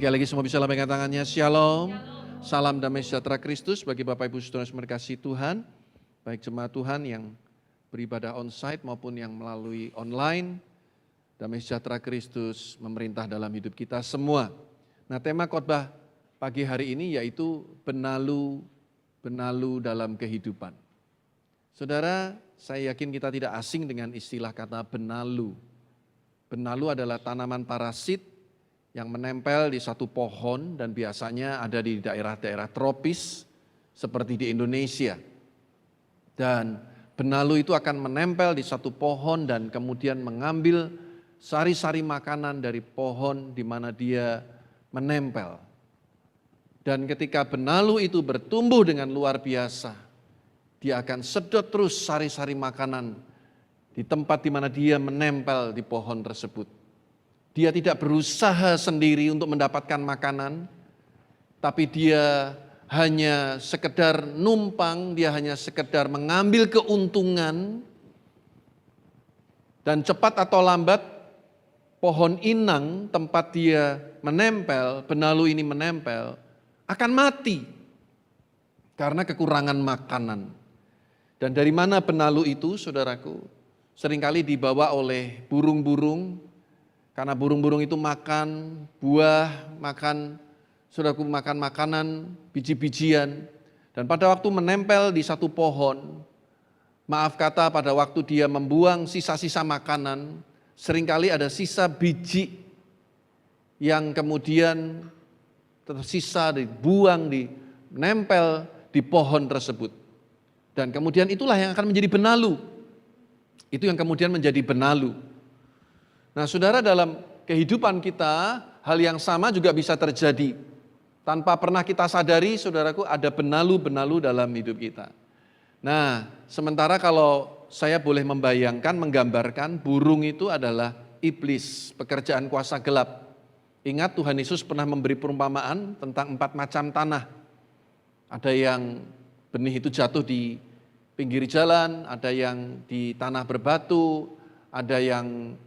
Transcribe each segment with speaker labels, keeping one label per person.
Speaker 1: Sekali lagi semua bisa lambaikan tangannya. Shalom. Salam damai sejahtera Kristus bagi Bapak Ibu Saudara yang dikasihi Tuhan. Baik jemaat Tuhan yang beribadah on-site maupun yang melalui online. Damai sejahtera Kristus memerintah dalam hidup kita semua. Nah, tema khotbah pagi hari ini yaitu benalu dalam kehidupan. Saudara, saya yakin kita tidak asing dengan istilah kata benalu. Benalu adalah tanaman parasit yang menempel di satu pohon dan biasanya ada di daerah-daerah tropis seperti di Indonesia. Dan benalu itu akan menempel di satu pohon dan kemudian mengambil sari-sari makanan dari pohon di mana dia menempel. Dan ketika benalu itu bertumbuh dengan luar biasa, dia akan sedot terus sari-sari makanan di tempat di mana dia menempel di pohon tersebut. Dia tidak berusaha sendiri untuk mendapatkan makanan, tapi dia hanya sekedar numpang, dia hanya sekedar mengambil keuntungan, dan cepat atau lambat pohon inang tempat dia menempel, benalu ini menempel, akan mati karena kekurangan makanan. Dan dari mana benalu itu, saudaraku? Seringkali dibawa oleh burung-burung, karena burung-burung itu makan buah, makan makanan, biji-bijian. Dan pada waktu menempel di satu pohon, maaf kata pada waktu dia membuang sisa-sisa makanan, seringkali ada sisa biji yang kemudian tersisa dibuang, menempel di pohon tersebut. Dan kemudian itulah yang akan menjadi benalu. Itu yang kemudian menjadi benalu. Nah, saudara, dalam kehidupan kita, hal yang sama juga bisa terjadi. Tanpa pernah kita sadari, saudaraku, ada benalu-benalu dalam hidup kita. Nah, sementara kalau saya boleh membayangkan, menggambarkan, burung itu adalah iblis, pekerjaan kuasa gelap. Ingat Tuhan Yesus pernah memberi perumpamaan tentang 4 macam tanah. Ada yang benih itu jatuh di pinggir jalan, ada yang di tanah berbatu, ada yang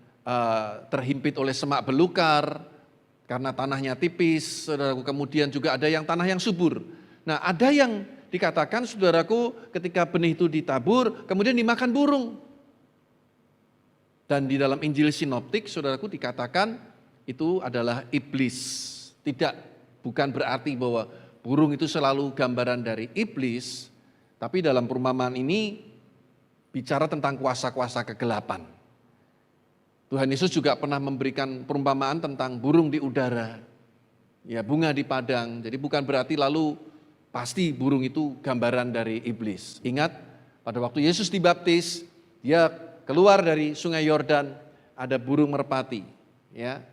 Speaker 1: terhimpit oleh semak belukar karena tanahnya tipis, saudaraku. Kemudian juga ada yang tanah yang subur. Nah, ada yang dikatakan, saudaraku, ketika benih itu ditabur kemudian dimakan burung. Dan di dalam Injil Sinoptik, saudaraku, dikatakan itu adalah iblis. Bukan berarti bahwa burung itu selalu gambaran dari iblis, tapi dalam perumpamaan ini bicara tentang kuasa-kuasa kegelapan. Tuhan Yesus juga pernah memberikan perumpamaan tentang burung di udara, ya, bunga di padang. Jadi bukan berarti lalu pasti burung itu gambaran dari iblis. Ingat, pada waktu Yesus dibaptis, dia keluar dari sungai Yordan, ada burung merpati, ya,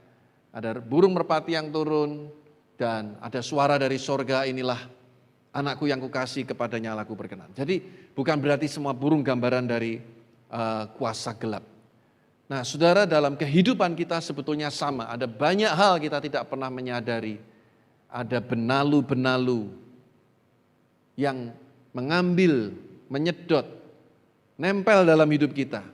Speaker 1: ada burung merpati yang turun dan ada suara dari sorga, inilah anakku yang kukasih, kepadanya aku berkenan. Jadi bukan berarti semua burung gambaran dari kuasa gelap. Nah, saudara, dalam kehidupan kita sebetulnya sama. Ada banyak hal kita tidak pernah menyadari. Ada benalu-benalu yang mengambil, menyedot, nempel dalam hidup kita.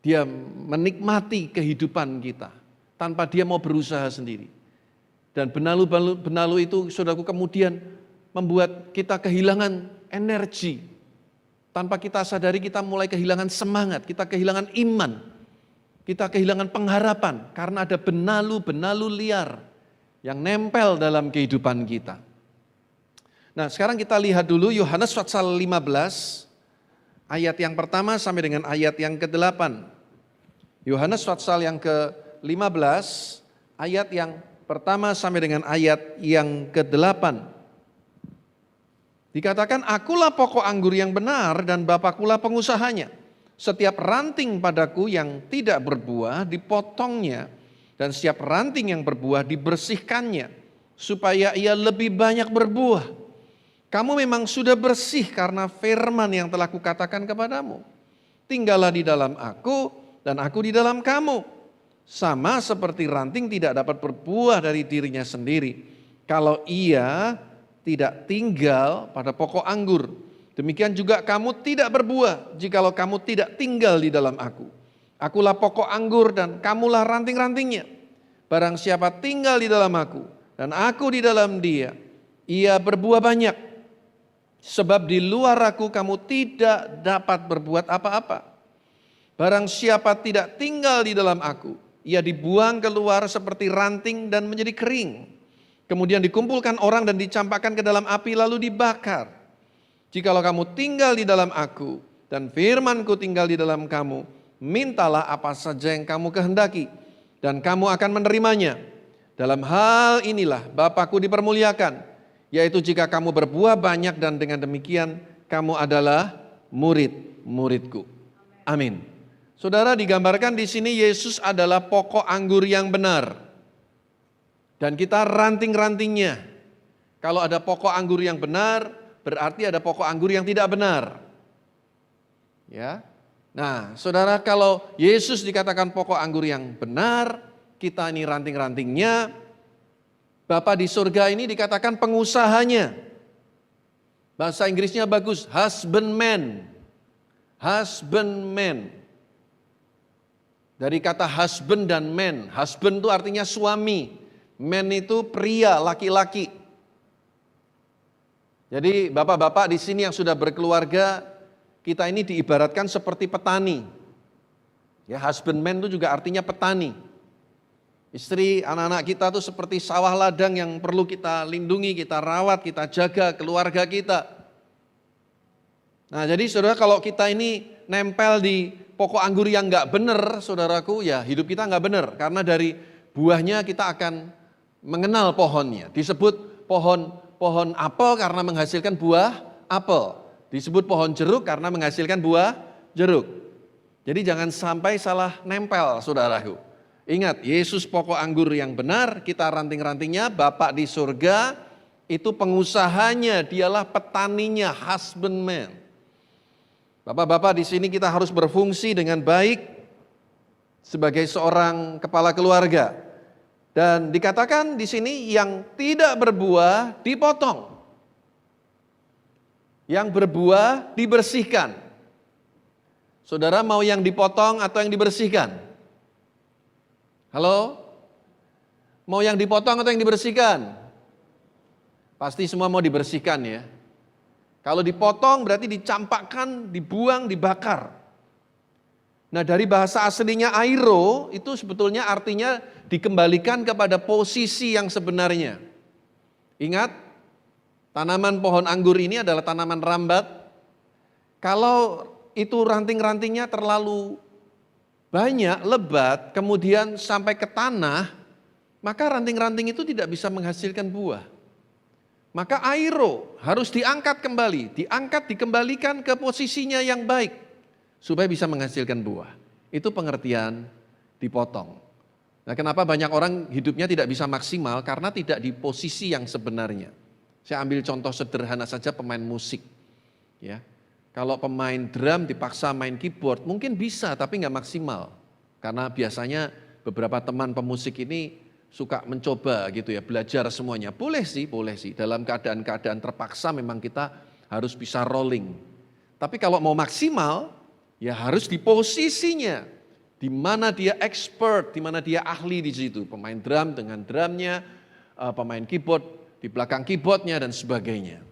Speaker 1: Dia menikmati kehidupan kita tanpa dia mau berusaha sendiri. Dan benalu itu, saudaraku, kemudian membuat kita kehilangan energi. Tanpa kita sadari kita mulai kehilangan semangat, kita kehilangan iman, kita kehilangan pengharapan karena ada benalu-benalu liar yang nempel dalam kehidupan kita. Nah, sekarang kita lihat dulu Yohanes pasal 15 ayat yang pertama sampai dengan ayat yang ke-8. Yohanes pasal yang ke-15 ayat yang pertama sampai dengan ayat yang ke-8. Dikatakan, akulah pokok anggur yang benar dan Bapakulah pengusahanya. Setiap ranting padaku yang tidak berbuah dipotongnya, dan setiap ranting yang berbuah dibersihkannya, supaya ia lebih banyak berbuah. Kamu memang sudah bersih karena firman yang telah kukatakan kepadamu. Tinggallah di dalam aku dan aku di dalam kamu. Sama seperti ranting tidak dapat berbuah dari dirinya sendiri, kalau ia tidak tinggal pada pokok anggur. Demikian juga kamu tidak berbuah jikalau kamu tidak tinggal di dalam aku. Akulah pokok anggur dan kamulah ranting-rantingnya. Barang siapa tinggal di dalam aku dan aku di dalam dia, ia berbuah banyak. Sebab di luar aku kamu tidak dapat berbuat apa-apa. Barang siapa tidak tinggal di dalam aku, ia dibuang keluar seperti ranting dan menjadi kering. Kemudian dikumpulkan orang dan dicampakkan ke dalam api lalu dibakar. Jikalau kamu tinggal di dalam aku dan firman-Ku tinggal di dalam kamu, mintalah apa saja yang kamu kehendaki dan kamu akan menerimanya. Dalam hal inilah Bapa-Ku dipermuliakan, yaitu jika kamu berbuah banyak dan dengan demikian kamu adalah murid-murid-Ku. Amin. Saudara, digambarkan di sini Yesus adalah pokok anggur yang benar. Dan kita ranting-rantingnya. Kalau ada pokok anggur yang benar, berarti ada pokok anggur yang tidak benar. Ya. Nah, saudara, kalau Yesus dikatakan pokok anggur yang benar, kita ini ranting-rantingnya. Bapa di surga ini dikatakan pengusahanya. Bahasa Inggrisnya bagus, husbandman. Husbandman. Dari kata husband dan man. Husband itu artinya suami. Man itu pria, laki-laki. Jadi bapak-bapak di sini yang sudah berkeluarga, kita ini diibaratkan seperti petani. Ya, husbandman itu juga artinya petani. Istri, anak-anak kita itu seperti sawah ladang yang perlu kita lindungi, kita rawat, kita jaga keluarga kita. Nah, jadi saudara, kalau kita ini nempel di pokok anggur yang enggak benar, saudaraku, ya hidup kita enggak benar. Karena dari buahnya kita akan mengenal pohonnya. Disebut pohon apel karena menghasilkan buah apel. Disebut pohon jeruk karena menghasilkan buah jeruk. Jadi jangan sampai salah nempel, saudaraku. Ingat, Yesus pokok anggur yang benar, kita ranting-rantingnya. Bapa di surga itu pengusahanya, dialah petaninya, husbandman. Bapak-bapak, di sini kita harus berfungsi dengan baik sebagai seorang kepala keluarga. Dan dikatakan di sini yang tidak berbuah dipotong. Yang berbuah dibersihkan. Saudara mau yang dipotong atau yang dibersihkan? Halo? Mau yang dipotong atau yang dibersihkan? Pasti semua mau dibersihkan ya. Kalau dipotong berarti dicampakkan, dibuang, dibakar. Nah, dari bahasa aslinya airo itu sebetulnya artinya dikembalikan kepada posisi yang sebenarnya. Ingat, tanaman pohon anggur ini adalah tanaman rambat. Kalau itu ranting-rantingnya terlalu banyak, lebat, kemudian sampai ke tanah, maka ranting-ranting itu tidak bisa menghasilkan buah. Maka airo harus diangkat kembali, dikembalikan ke posisinya yang baik. Supaya bisa menghasilkan buah. Itu pengertian dipotong. Nah, kenapa banyak orang hidupnya tidak bisa maksimal? Karena tidak di posisi yang sebenarnya. Saya ambil contoh sederhana saja, pemain musik. Ya, kalau pemain drum dipaksa main keyboard, mungkin bisa tapi nggak maksimal. Karena biasanya beberapa teman pemusik ini suka mencoba gitu ya, belajar semuanya. Boleh sih. Dalam keadaan-keadaan terpaksa memang kita harus bisa rolling. Tapi kalau mau maksimal, ya harus di posisinya, di mana dia expert, di mana dia ahli di situ. Pemain drum dengan drumnya, pemain keyboard di belakang keyboardnya dan sebagainya.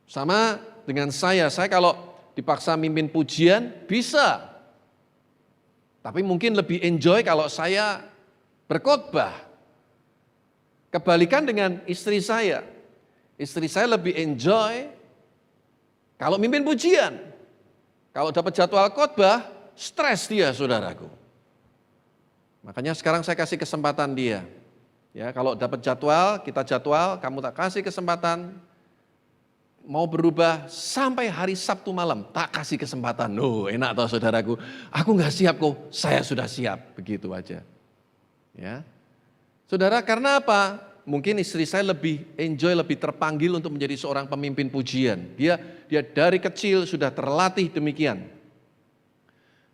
Speaker 1: Sama dengan saya kalau dipaksa mimpin pujian bisa. Tapi mungkin lebih enjoy kalau saya berkhotbah. Kebalikan dengan istri saya. Istri saya lebih enjoy kalau mimpin pujian. Kalau dapat jadwal khotbah, stres dia, saudaraku. Makanya sekarang saya kasih kesempatan dia. Ya, kalau dapat jadwal, kita jadwal, kamu tak kasih kesempatan mau berubah sampai hari Sabtu malam, tak kasih kesempatan. Oh, enak toh saudaraku. Aku nggak siap kok, saya sudah siap, begitu aja. Ya, saudara, karena apa? Mungkin istri saya lebih enjoy, lebih terpanggil untuk menjadi seorang pemimpin pujian. Dia dari kecil sudah terlatih demikian.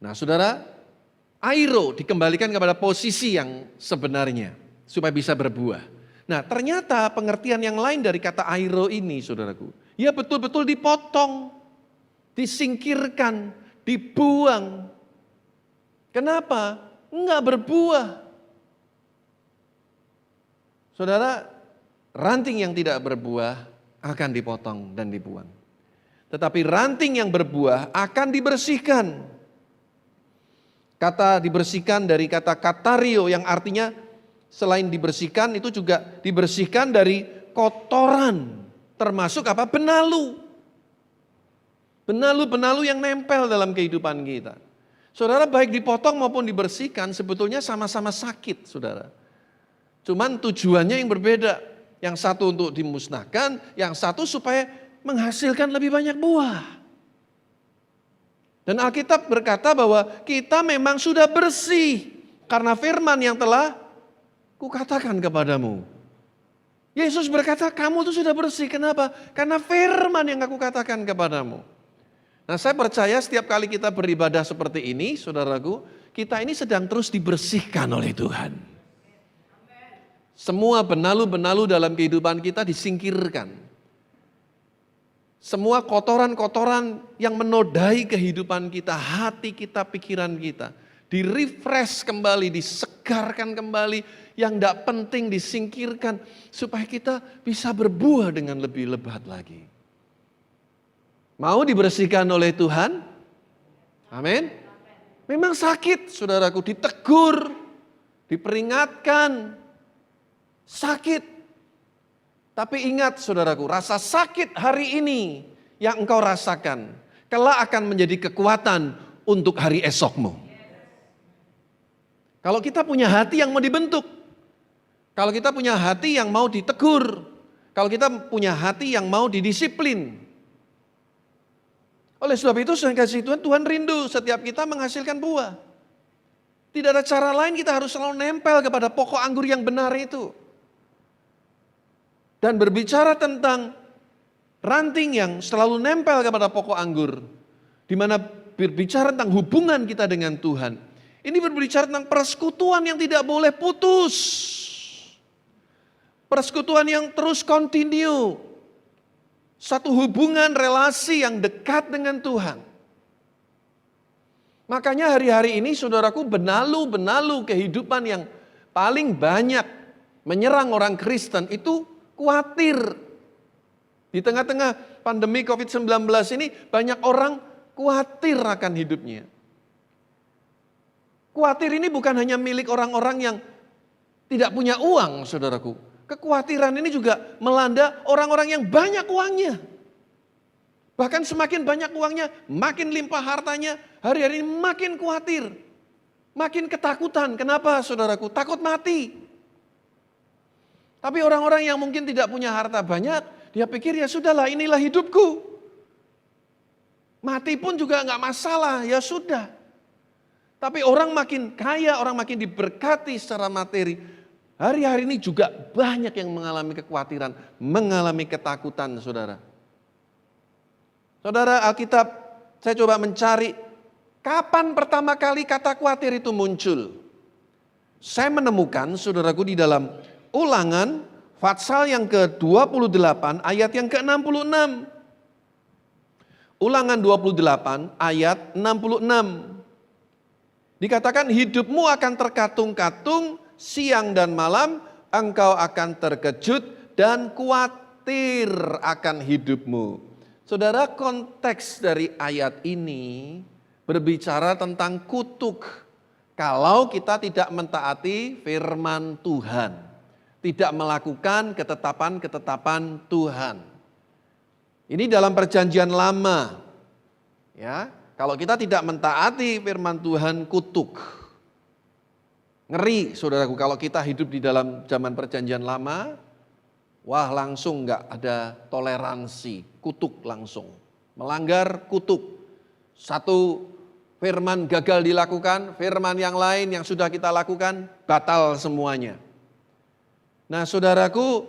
Speaker 1: Nah, saudara, airo dikembalikan kepada posisi yang sebenarnya supaya bisa berbuah. Nah, ternyata pengertian yang lain dari kata airo ini, saudaraku, ya betul-betul dipotong, disingkirkan, dibuang. Kenapa? Enggak berbuah. Saudara, ranting yang tidak berbuah akan dipotong dan dibuang. Tetapi ranting yang berbuah akan dibersihkan. Kata dibersihkan dari kata katario yang artinya selain dibersihkan itu juga dibersihkan dari kotoran. Termasuk apa? Benalu. Benalu-benalu yang nempel dalam kehidupan kita. Saudara, baik dipotong maupun dibersihkan sebetulnya sama-sama sakit, saudara. Cuman tujuannya yang berbeda. Yang satu untuk dimusnahkan, yang satu supaya menghasilkan lebih banyak buah. Dan Alkitab berkata bahwa kita memang sudah bersih karena firman yang telah kukatakan kepadamu. Yesus berkata, kamu itu sudah bersih. Kenapa? Karena firman yang aku katakan kepadamu. Nah, saya percaya setiap kali kita beribadah seperti ini, saudaraku, kita ini sedang terus dibersihkan oleh Tuhan. Semua benalu-benalu dalam kehidupan kita disingkirkan. Semua kotoran-kotoran yang menodai kehidupan kita, hati kita, pikiran kita, di-refresh kembali, disegarkan kembali, yang tidak penting disingkirkan, supaya kita bisa berbuah dengan lebih lebat lagi. Mau dibersihkan oleh Tuhan? Amin. Memang sakit, saudaraku, ditegur, diperingatkan, sakit. Tapi ingat saudaraku, rasa sakit hari ini yang engkau rasakan, kelak akan menjadi kekuatan untuk hari esokmu. Kalau kita punya hati yang mau dibentuk, kalau kita punya hati yang mau ditegur, kalau kita punya hati yang mau didisiplin. Oleh sebab itu, saya kasih Tuhan rindu setiap kita menghasilkan buah. Tidak ada cara lain, kita harus selalu nempel kepada pokok anggur yang benar itu. Dan berbicara tentang ranting yang selalu nempel kepada pokok anggur. Di mana berbicara tentang hubungan kita dengan Tuhan. Ini berbicara tentang persekutuan yang tidak boleh putus. Persekutuan yang terus continue. Satu hubungan relasi yang dekat dengan Tuhan. Makanya hari-hari ini saudaraku, benalu-benalu kehidupan yang paling banyak menyerang orang Kristen itu khawatir. Di tengah-tengah pandemi COVID-19 ini banyak orang khawatir akan hidupnya. Khawatir ini bukan hanya milik orang-orang yang tidak punya uang, saudaraku. Kekhawatiran ini juga melanda orang-orang yang banyak uangnya. Bahkan semakin banyak uangnya, makin limpah hartanya, hari-hari ini makin khawatir. Makin ketakutan. Kenapa, saudaraku? Takut mati. Tapi orang-orang yang mungkin tidak punya harta banyak, dia pikir ya sudahlah, inilah hidupku. Mati pun juga enggak masalah, ya sudah. Tapi orang makin kaya, orang makin diberkati secara materi. Hari-hari ini juga banyak yang mengalami kekhawatiran, mengalami ketakutan, saudara. Saudara, Alkitab, saya coba mencari kapan pertama kali kata khawatir itu muncul. Saya menemukan, saudaraku, di dalam Ulangan pasal yang ke-28 ayat yang ke-66. Ulangan 28 ayat 66. Dikatakan hidupmu akan terkatung-katung siang dan malam, engkau akan terkejut dan khawatir akan hidupmu. Saudara, konteks dari ayat ini berbicara tentang kutuk. Kalau kita tidak mentaati firman Tuhan. Tidak melakukan ketetapan-ketetapan Tuhan. Ini dalam perjanjian lama. Ya, kalau kita tidak mentaati firman Tuhan, kutuk. Ngeri, saudaraku, kalau kita hidup di dalam zaman perjanjian lama, wah langsung enggak ada toleransi, kutuk langsung. Melanggar, kutuk. Satu firman gagal dilakukan, firman yang lain yang sudah kita lakukan, batal semuanya. Nah, saudaraku,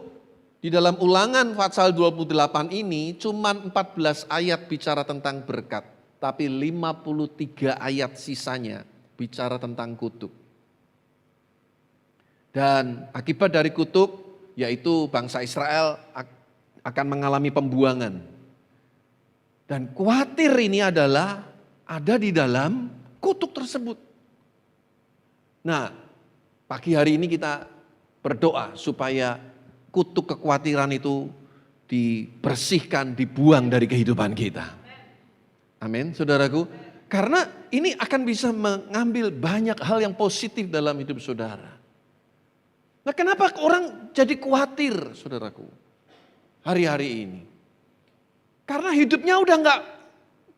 Speaker 1: di dalam Ulangan pasal 28 ini cuma 14 ayat bicara tentang berkat, tapi 53 ayat sisanya bicara tentang kutuk. Dan akibat dari kutuk, yaitu bangsa Israel akan mengalami pembuangan. Dan khawatir ini adalah ada di dalam kutuk tersebut. Nah, pagi hari ini kita berdoa supaya kutuk kekhawatiran itu dibersihkan, dibuang dari kehidupan kita. Amin, saudaraku. Karena ini akan bisa mengambil banyak hal yang positif dalam hidup saudara. Nah, kenapa orang jadi khawatir, saudaraku, hari-hari ini? Karena hidupnya udah nggak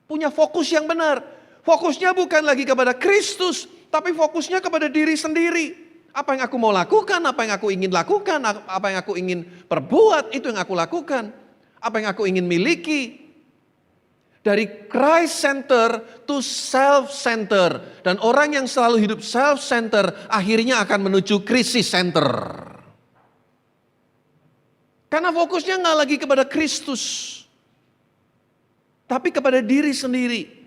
Speaker 1: punya fokus yang benar. Fokusnya bukan lagi kepada Kristus, tapi fokusnya kepada diri sendiri. Apa yang aku mau lakukan, apa yang aku ingin lakukan, apa yang aku ingin perbuat, itu yang aku lakukan. Apa yang aku ingin miliki. Dari Christ center to self center. Dan orang yang selalu hidup self center akhirnya akan menuju krisis center. Karena fokusnya nggak lagi kepada Kristus. Tapi kepada diri sendiri.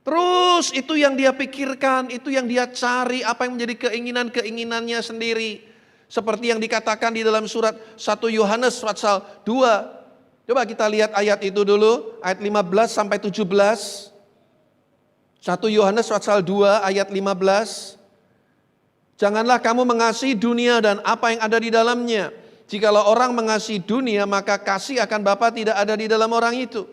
Speaker 1: Terus itu yang dia pikirkan, itu yang dia cari, apa yang menjadi keinginan-keinginannya sendiri. Seperti yang dikatakan di dalam surat 1 Yohanes pasal 2. Coba kita lihat ayat itu dulu, ayat 15 sampai 17. 1 Yohanes pasal 2 ayat 15. Janganlah kamu mengasihi dunia dan apa yang ada di dalamnya. Jikalau orang mengasihi dunia, maka kasih akan Bapa tidak ada di dalam orang itu.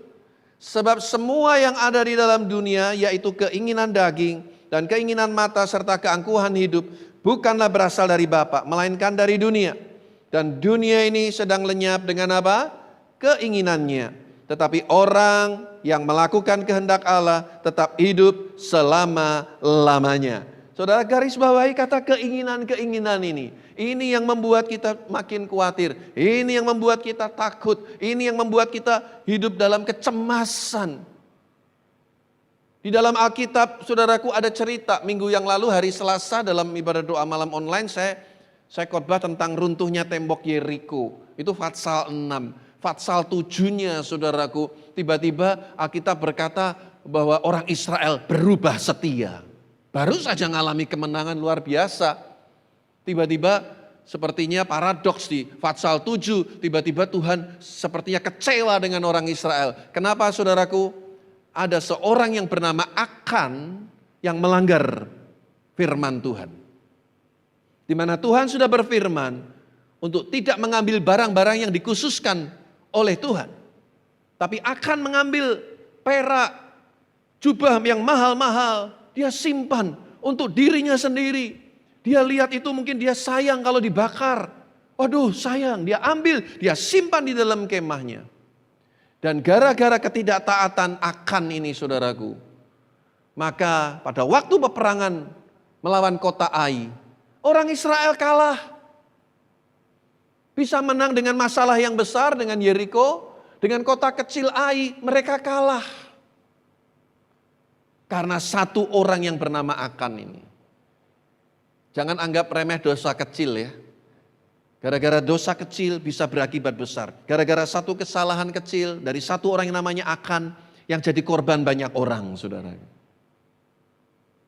Speaker 1: Sebab semua yang ada di dalam dunia, yaitu keinginan daging dan keinginan mata serta keangkuhan hidup, bukanlah berasal dari Bapa, melainkan dari dunia. Dan dunia ini sedang lenyap dengan apa? Keinginannya. Tetapi orang yang melakukan kehendak Allah tetap hidup selama-lamanya. Saudara, garis bawahi kata keinginan-keinginan ini. Ini yang membuat kita makin khawatir. Ini yang membuat kita takut. Ini yang membuat kita hidup dalam kecemasan. Di dalam Alkitab, saudaraku, ada cerita minggu yang lalu hari Selasa dalam ibadah doa malam online saya khotbah tentang runtuhnya tembok Yeriko. Itu Fatsal 6. Fatsal 7-nya, saudaraku, tiba-tiba Alkitab berkata bahwa orang Israel berubah setia. Baru saja mengalami kemenangan luar biasa. Tiba-tiba sepertinya paradoks di Fatsal 7, tiba-tiba Tuhan sepertinya kecewa dengan orang Israel. Kenapa, saudaraku? Ada seorang yang bernama Akan yang melanggar firman Tuhan. Di mana Tuhan sudah berfirman untuk tidak mengambil barang-barang yang dikhususkan oleh Tuhan. Tapi akan mengambil perak, jubah yang mahal-mahal, dia simpan untuk dirinya sendiri. Dia lihat itu mungkin dia sayang kalau dibakar. Waduh, sayang, dia ambil, dia simpan di dalam kemahnya. Dan gara-gara ketidaktaatan Akan ini, saudaraku, maka pada waktu peperangan melawan kota Ai, orang Israel kalah. Bisa menang dengan masalah yang besar dengan Yeriko, dengan kota kecil Ai, mereka kalah. Karena satu orang yang bernama Akan ini. Jangan anggap remeh dosa kecil ya. Gara-gara dosa kecil bisa berakibat besar. Gara-gara satu kesalahan kecil dari satu orang yang namanya Akan yang jadi korban banyak orang, saudara.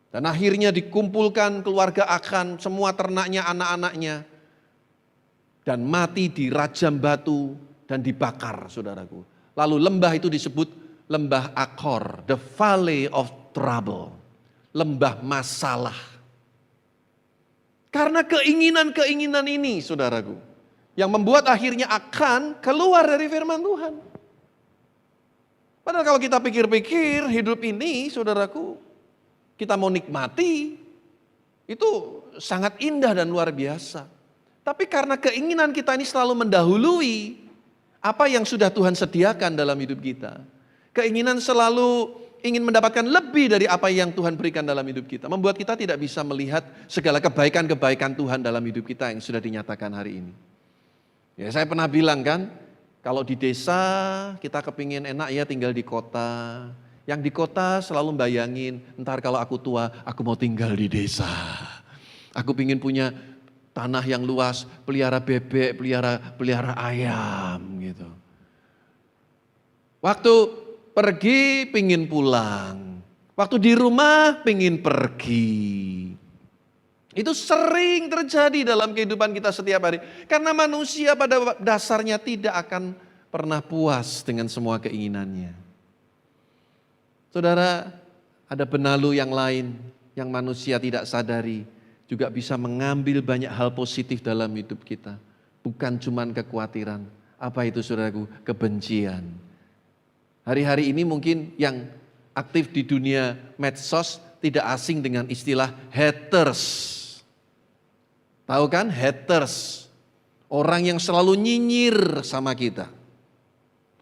Speaker 1: Dan akhirnya dikumpulkan keluarga Akan, semua ternaknya, anak-anaknya. Dan mati di rajam batu dan dibakar, saudaraku. Lalu lembah itu disebut lembah Akor, the valley of trouble, lembah masalah. Karena keinginan-keinginan ini, saudaraku, yang membuat akhirnya Akan keluar dari firman Tuhan. Padahal kalau kita pikir-pikir hidup ini, saudaraku, kita mau nikmati, itu sangat indah dan luar biasa. Tapi karena keinginan kita ini selalu mendahului apa yang sudah Tuhan sediakan dalam hidup kita. Keinginan selalu ingin mendapatkan lebih dari apa yang Tuhan berikan dalam hidup kita. Membuat kita tidak bisa melihat segala kebaikan-kebaikan Tuhan dalam hidup kita yang sudah dinyatakan hari ini. Ya, saya pernah bilang kan, kalau di desa kita kepingin enak ya tinggal di kota. Yang di kota selalu bayangin, ntar kalau aku tua, aku mau tinggal di desa. Aku pingin punya tanah yang luas, pelihara bebek, pelihara ayam gitu. Waktu pergi pingin pulang, waktu di rumah pingin pergi. Itu sering terjadi dalam kehidupan kita setiap hari. Karena manusia pada dasarnya tidak akan pernah puas dengan semua keinginannya. Saudara, ada benalu yang lain yang manusia tidak sadari. juga bisa mengambil banyak hal positif dalam hidup kita. Bukan cuma kekhawatiran. Apa itu saudaraku? Kebencian. Hari-hari ini mungkin yang aktif di dunia medsos tidak asing dengan istilah haters. Tahu kan haters? Orang yang selalu nyinyir sama kita.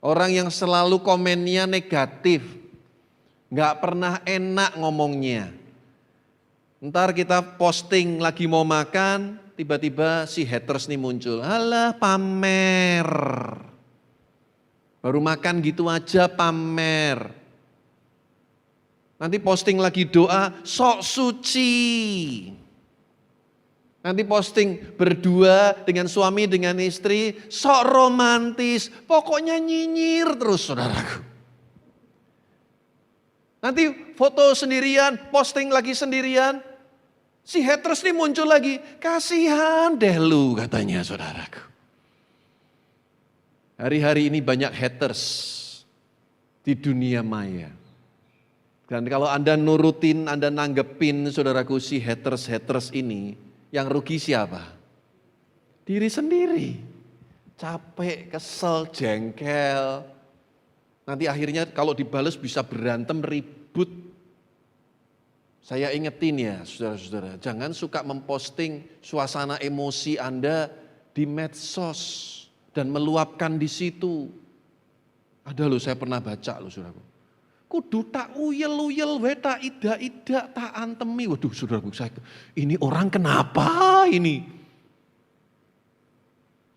Speaker 1: Orang yang selalu komennya negatif. Nggak pernah enak ngomongnya. Ntar kita posting lagi mau makan, tiba-tiba si haters nih muncul. Alah pamer. Baru makan gitu aja pamer. Nanti posting lagi doa, sok suci. Nanti posting berdua dengan suami, dengan istri, sok romantis. Pokoknya nyinyir terus saudaraku. Nanti foto sendirian, posting lagi sendirian. Si haters ini muncul lagi, kasihan deh lu katanya saudaraku. Hari-hari ini banyak haters di dunia maya. Dan kalau Anda nurutin, Anda nanggepin saudaraku si haters ini, yang rugi siapa? Diri sendiri. Capek, kesel, jengkel. Nanti akhirnya kalau dibales bisa berantem, ribut. Saya ingetin ya saudara-saudara, jangan suka memposting suasana emosi Anda di medsos dan meluapkan di situ. Ada loh saya pernah baca loh saudaraku. Kudu tak uyel-uyel, tak ida-ida, tak antemi. Waduh saudaraku, ini orang kenapa ini?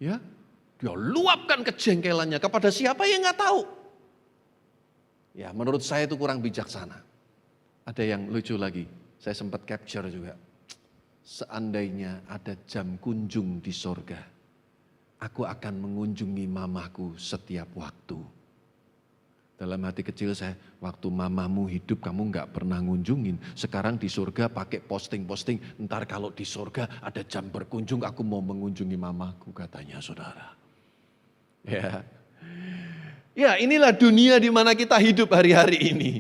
Speaker 1: Ya, dia luapkan kejengkelannya kepada siapa yang nggak tahu. Ya menurut saya itu kurang bijaksana. Ada yang lucu lagi, saya sempat capture juga. Seandainya ada jam kunjung di sorga, aku akan mengunjungi mamaku setiap waktu. Dalam hati kecil saya, waktu mamamu hidup kamu nggak pernah ngunjungin. Sekarang di surga pakai posting-posting, ntar kalau di surga ada jam berkunjung, aku mau mengunjungi mamaku katanya saudara. Ya inilah dunia di mana kita hidup hari-hari ini.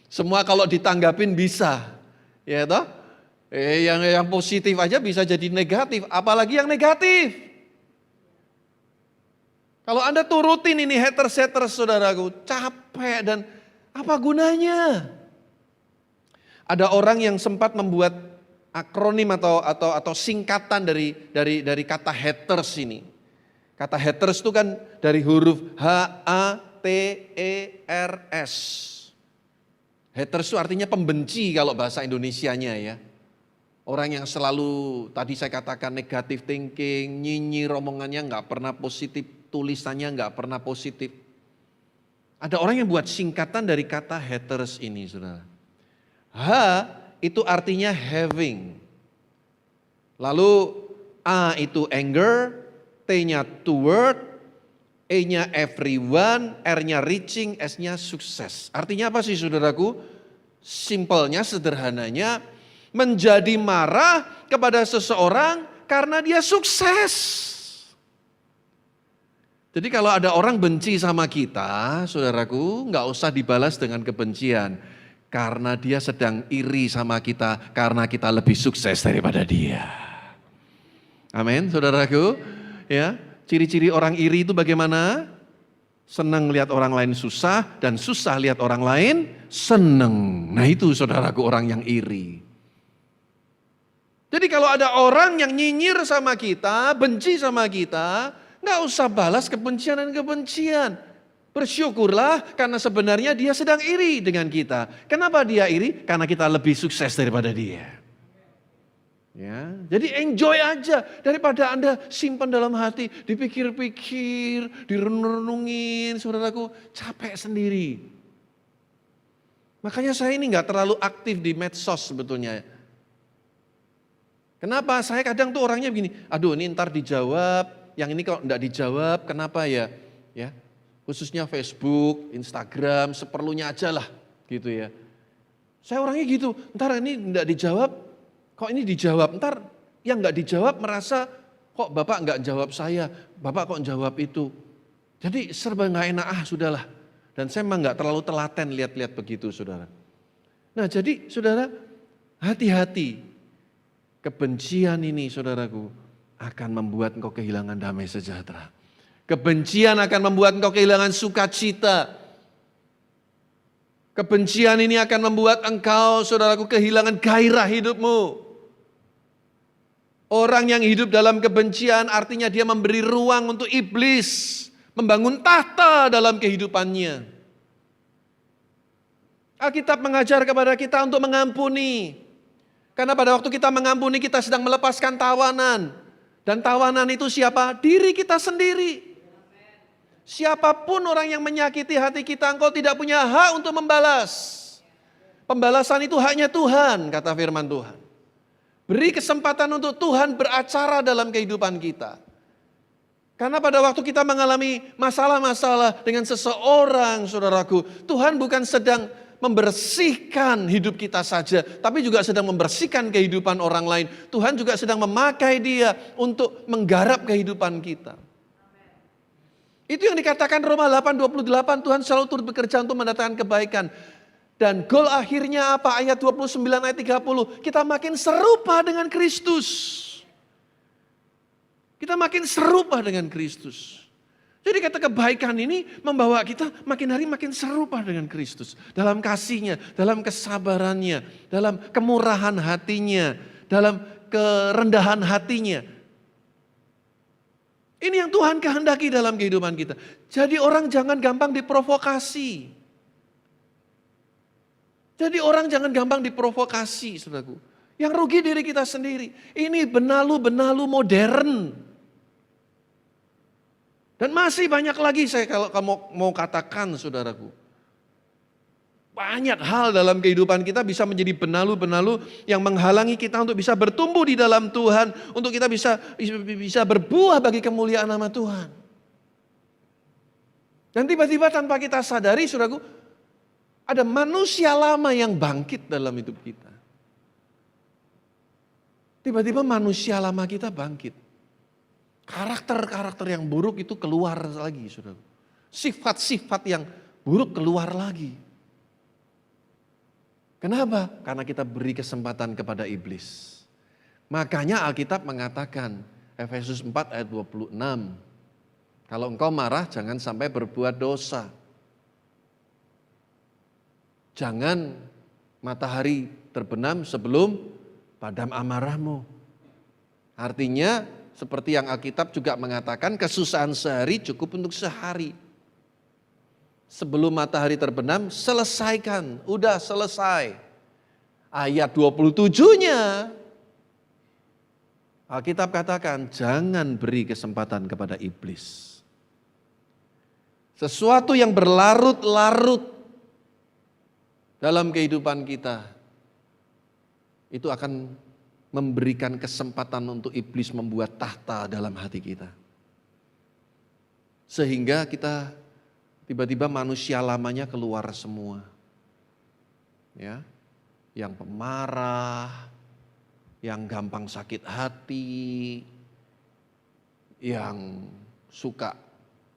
Speaker 1: Semua kalau ditanggapin bisa, ya toh? Yang positif aja bisa jadi negatif, apalagi yang negatif. Kalau Anda turutin ini haters saudaraku, capek dan apa gunanya? Ada orang yang sempat membuat akronim atau singkatan dari kata haters ini. Kata haters itu kan dari huruf HATERS. Haters itu artinya pembenci kalau bahasa Indonesianya ya. Orang yang selalu tadi saya katakan negatif thinking, nyinyir omongannya nggak pernah positif, tulisannya nggak pernah positif. Ada orang yang buat singkatan dari kata haters ini saudara. H itu artinya having. Lalu A itu anger, T-nya toward, E-nya everyone, R-nya reaching, S-nya sukses. Artinya apa sih saudaraku? Simpelnya, sederhananya, menjadi marah kepada seseorang karena dia sukses. Jadi kalau ada orang benci sama kita, saudaraku, nggak usah dibalas dengan kebencian. Karena dia sedang iri sama kita, karena kita lebih sukses daripada dia. Amin, saudaraku. Ya, ciri-ciri orang iri itu bagaimana? Senang lihat orang lain susah dan susah lihat orang lain senang. Nah itu saudaraku orang yang iri. Jadi kalau ada orang yang nyinyir sama kita, benci sama kita, nggak usah balas kebencian dan kebencian. Bersyukurlah karena sebenarnya dia sedang iri dengan kita. Kenapa dia iri? Karena kita lebih sukses daripada dia. Ya, jadi enjoy aja daripada Anda simpan dalam hati, dipikir-pikir, direnung-renungin, saudaraku capek sendiri. Makanya saya ini nggak terlalu aktif di medsos sebetulnya. Kenapa? Saya kadang tuh orangnya begini, aduh ini ntar dijawab, yang ini kalau enggak dijawab, kenapa ya? Ya, khususnya Facebook, Instagram, seperlunya aja lah, gitu ya. Saya orangnya gitu, ntar ini enggak dijawab. Kok ini dijawab, ntar yang nggak dijawab merasa kok Bapak nggak jawab saya, Bapak kok jawab itu. Jadi serba nggak enak, sudahlah. Dan saya memang nggak terlalu telaten lihat-lihat begitu saudara. Nah jadi saudara hati-hati. Kebencian ini, saudaraku, akan membuat engkau kehilangan damai sejahtera. Kebencian akan membuat engkau kehilangan sukacita. Kebencian ini akan membuat engkau, saudaraku, kehilangan gairah hidupmu. Orang yang hidup dalam kebencian artinya dia memberi ruang untuk iblis membangun tahta dalam kehidupannya. Alkitab mengajar kepada kita untuk mengampuni. Karena pada waktu kita mengampuni, kita sedang melepaskan tawanan. Dan tawanan itu siapa? Diri kita sendiri. Siapapun orang yang menyakiti hati kita, engkau tidak punya hak untuk membalas. Pembalasan itu haknya Tuhan, kata firman Tuhan. Beri kesempatan untuk Tuhan beracara dalam kehidupan kita. Karena pada waktu kita mengalami masalah-masalah dengan seseorang, saudaraku, Tuhan bukan sedang membersihkan hidup kita saja, tapi juga sedang membersihkan kehidupan orang lain. Tuhan juga sedang memakai dia untuk menggarap kehidupan kita. Itu yang dikatakan Roma 8:28, Tuhan selalu turut bekerja untuk mendatangkan kebaikan. Dan goal akhirnya apa? Ayat 29, ayat 30, kita makin serupa dengan Kristus. Kita makin serupa dengan Kristus. Jadi kata kebaikan ini membawa kita makin hari makin serupa dengan Kristus. Dalam kasihnya, dalam kesabarannya, dalam kemurahan hatinya, dalam kerendahan hatinya. Ini yang Tuhan kehendaki dalam kehidupan kita. Jadi orang jangan gampang diprovokasi. Jadi orang jangan gampang diprovokasi, saudaraku. Yang rugi diri kita sendiri. Ini benalu-benalu modern. Dan masih banyak lagi saya kalau kamu mau katakan, saudaraku. Banyak hal dalam kehidupan kita bisa menjadi benalu-benalu yang menghalangi kita untuk bisa bertumbuh di dalam Tuhan. Untuk kita bisa berbuah bagi kemuliaan nama Tuhan. Dan tiba-tiba tanpa kita sadari, saudaraku, ada manusia lama yang bangkit dalam hidup kita. Tiba-tiba manusia lama kita bangkit. Karakter-karakter yang buruk itu keluar lagi, saudara. Sifat-sifat yang buruk keluar lagi. Kenapa? Karena kita beri kesempatan kepada iblis. Makanya Alkitab mengatakan, Efesus 4 ayat 26. Kalau engkau marah jangan sampai berbuat dosa. Jangan matahari terbenam sebelum padam amarahmu. Artinya seperti yang Alkitab juga mengatakan, kesusahan sehari cukup untuk sehari. Sebelum matahari terbenam, selesaikan. Udah selesai. Ayat 27-nya, Alkitab katakan, jangan beri kesempatan kepada iblis. Sesuatu yang berlarut-larut dalam kehidupan kita, itu akan memberikan kesempatan untuk iblis membuat tahta dalam hati kita. Sehingga kita tiba-tiba manusia lamanya keluar semua. Ya, yang pemarah, yang gampang sakit hati, yang suka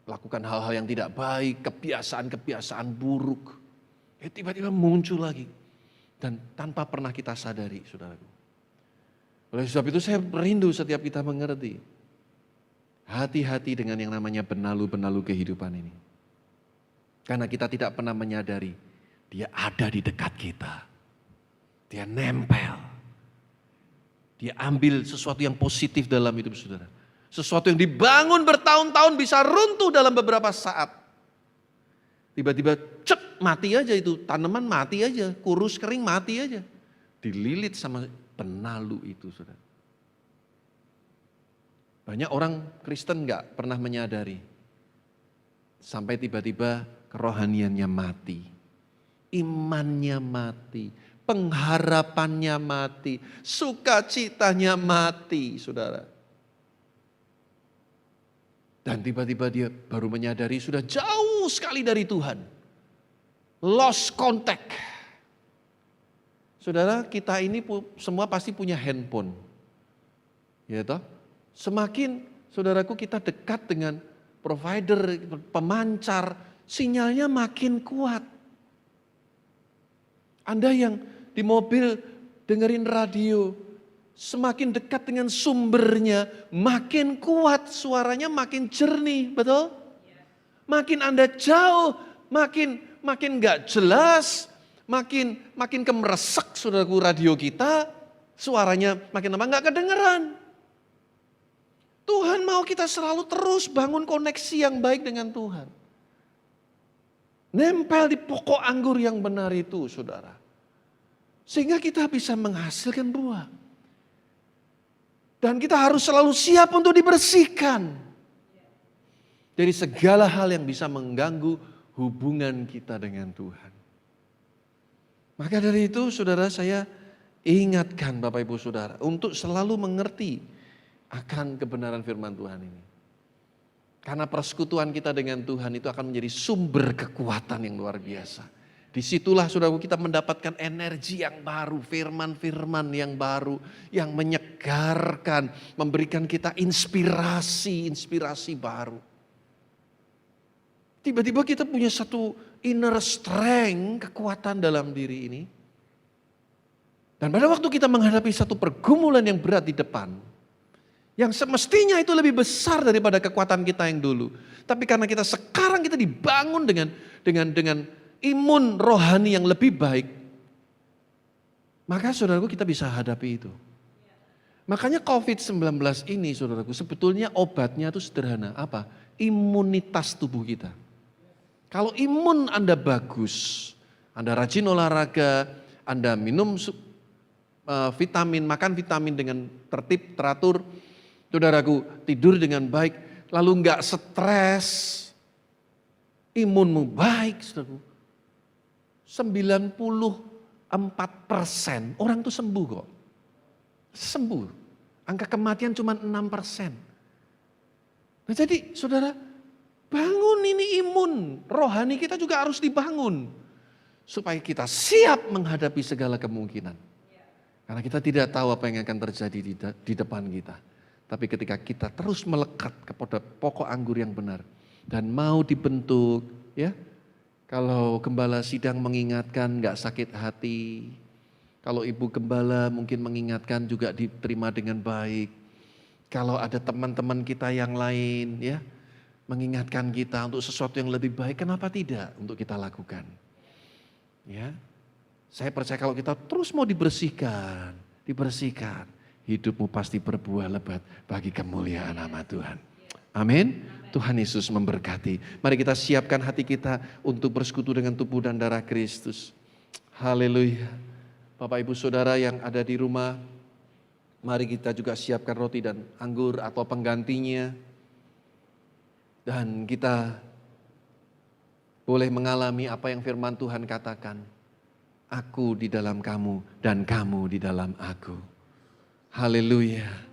Speaker 1: lakukan hal-hal yang tidak baik, kebiasaan-kebiasaan buruk. Tiba-tiba muncul lagi. Dan tanpa pernah kita sadari, saudaraku. Oleh sebab itu saya merindu setiap kita mengerti. Hati-hati dengan yang namanya benalu-benalu kehidupan ini. Karena kita tidak pernah menyadari dia ada di dekat kita. Dia nempel. Dia ambil sesuatu yang positif dalam hidup saudara. Sesuatu yang dibangun bertahun-tahun bisa runtuh dalam beberapa saat. Tiba-tiba cek mati aja itu, tanaman mati aja, kurus kering mati aja. Dililit sama penalu itu, saudara. Banyak orang Kristen gak pernah menyadari. Sampai tiba-tiba kerohaniannya mati. Imannya mati. Pengharapannya mati. Sukacitanya mati, saudara. Dan tiba-tiba dia baru menyadari sudah jauh sekali dari Tuhan. Lost contact. Saudara, kita ini semua pasti punya handphone. Ya toh? Semakin saudaraku kita dekat dengan provider, pemancar, sinyalnya makin kuat. Anda yang di mobil dengerin radio, semakin dekat dengan sumbernya, makin kuat suaranya, makin jernih, betul? Makin Anda jauh, makin nggak jelas, makin kemeresek saudaraku radio kita, suaranya makin lama nggak kedengeran. Tuhan mau kita selalu terus bangun koneksi yang baik dengan Tuhan. Nempel di pokok anggur yang benar itu, saudara. Sehingga kita bisa menghasilkan buah. Dan kita harus selalu siap untuk dibersihkan dari segala hal yang bisa mengganggu hubungan kita dengan Tuhan. Maka dari itu saudara, saya ingatkan Bapak Ibu Saudara untuk selalu mengerti akan kebenaran firman Tuhan ini. Karena persekutuan kita dengan Tuhan itu akan menjadi sumber kekuatan yang luar biasa. Disitulah saudaraku kita mendapatkan energi yang baru, firman-firman yang baru, yang menyegarkan, memberikan kita inspirasi baru. Tiba-tiba kita punya satu inner strength, kekuatan dalam diri ini. Dan pada waktu kita menghadapi satu pergumulan yang berat di depan, yang semestinya itu lebih besar daripada kekuatan kita yang dulu. Tapi karena kita sekarang kita dibangun dengan imun rohani yang lebih baik, maka saudaraku kita bisa hadapi itu. Makanya COVID-19 ini saudaraku sebetulnya obatnya itu sederhana. Apa? Imunitas tubuh kita. Kalau imun Anda bagus, Anda rajin olahraga, Anda minum vitamin, makan vitamin dengan tertib, teratur, saudaraku tidur dengan baik, lalu enggak stres, imunmu baik, saudaraku. 94% orang tuh sembuh kok. Sembuh. Angka kematian cuma 6%. Nah jadi saudara, bangun ini imun. Rohani kita juga harus dibangun. Supaya kita siap menghadapi segala kemungkinan. Karena kita tidak tahu apa yang akan terjadi di depan kita. Tapi ketika kita terus melekat kepada pokok anggur yang benar. Dan mau dibentuk, ya. Kalau gembala sidang mengingatkan gak sakit hati. Kalau ibu gembala mungkin mengingatkan juga diterima dengan baik. Kalau ada teman-teman kita yang lain ya mengingatkan kita untuk sesuatu yang lebih baik, kenapa tidak untuk kita lakukan? Ya, saya percaya kalau kita terus mau dibersihkan, hidupmu pasti berbuah lebat bagi kemuliaan nama Tuhan. Amin. Tuhan Yesus memberkati. Mari kita siapkan hati kita untuk bersekutu dengan tubuh dan darah Kristus. Haleluya. Bapak Ibu Saudara yang ada di rumah, mari kita juga siapkan roti dan anggur atau penggantinya. Dan kita boleh mengalami apa yang firman Tuhan katakan. Aku di dalam kamu dan kamu di dalam aku. Haleluya.